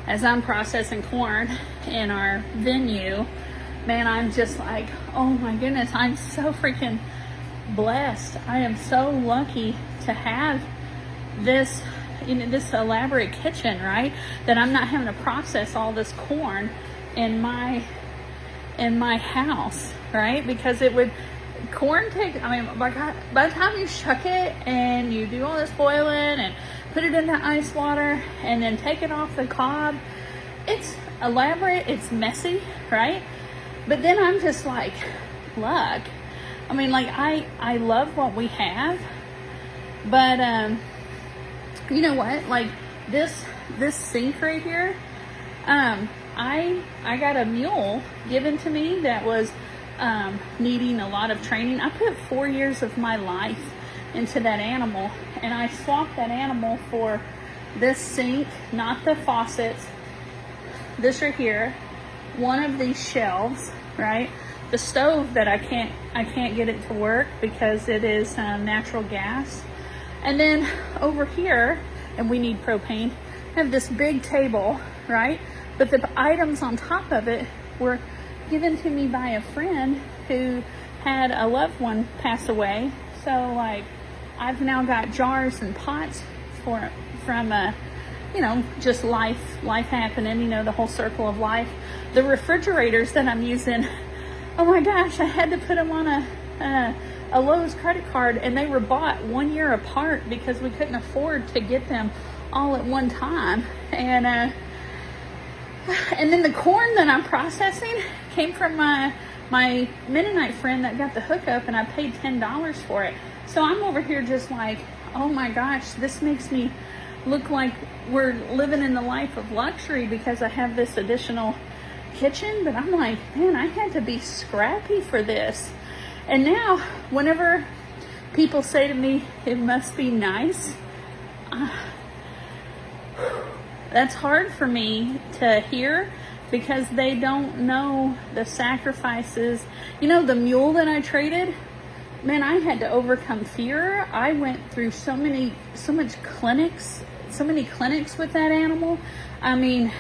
as I'm processing corn in our venue, man, I'm just like, oh my goodness, I'm so freaking blessed. I am so lucky to have this, this elaborate kitchen, right? That I'm not having to process all this corn in my house, right? Because corn takes, I mean, by the time you shuck it and you do all this boiling and put it into ice water and then take it off the cob, it's elaborate, it's messy, right? But then I'm just like, look, I mean, like, I love what we have, but you know what, like this sink right here, I got a mule given to me that was needing a lot of training. I put 4 years of my life into that animal, and I swapped that animal for this sink, not the faucets, this right here, one of these shelves, right? The stove that I can't get it to work because it is natural gas. And then over here, and we need propane, I have this big table, right? But the items on top of it were given to me by a friend who had a loved one pass away. So like, I've now got jars and pots from just life happening, the whole circle of life. The refrigerators that I'm using, oh my gosh, I had to put them on a Lowe's credit card, and they were bought 1 year apart because we couldn't afford to get them all at one time. And then the corn that I'm processing came from my Mennonite friend that got the hookup, and I paid $10 for it. So I'm over here just like, oh my gosh, this makes me look like we're living in the life of luxury because I have this additional kitchen. But I'm like, man, I had to be scrappy for this. And now whenever people say to me, it must be nice, that's hard for me to hear because they don't know the sacrifices. The mule that I traded, man, I had to overcome fear. I went through so many clinics with that animal. I mean,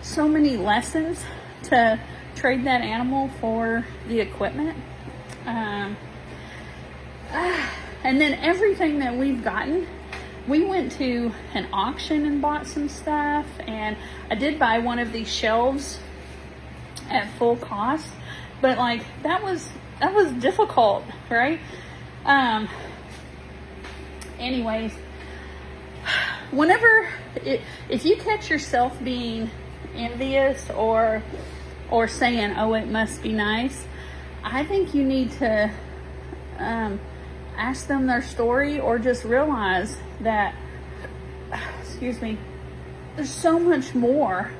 so many lessons to trade that animal for the equipment. And then everything that we've gotten, we went to an auction and bought some stuff, and I did buy one of these shelves at full cost, but like that was difficult, right? Anyways, if you catch yourself being envious or saying, oh, it must be nice, I think you need to ask them their story, or just realize that, there's so much more.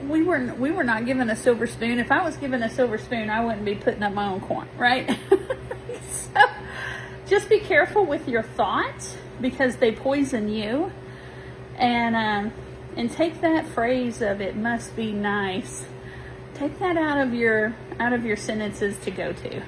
We were not given a silver spoon. If I was given a silver spoon, I wouldn't be putting up my own corn, right? So just be careful with your thoughts because they poison you. And take that phrase of "it must be nice," take that out of your sentences to go to.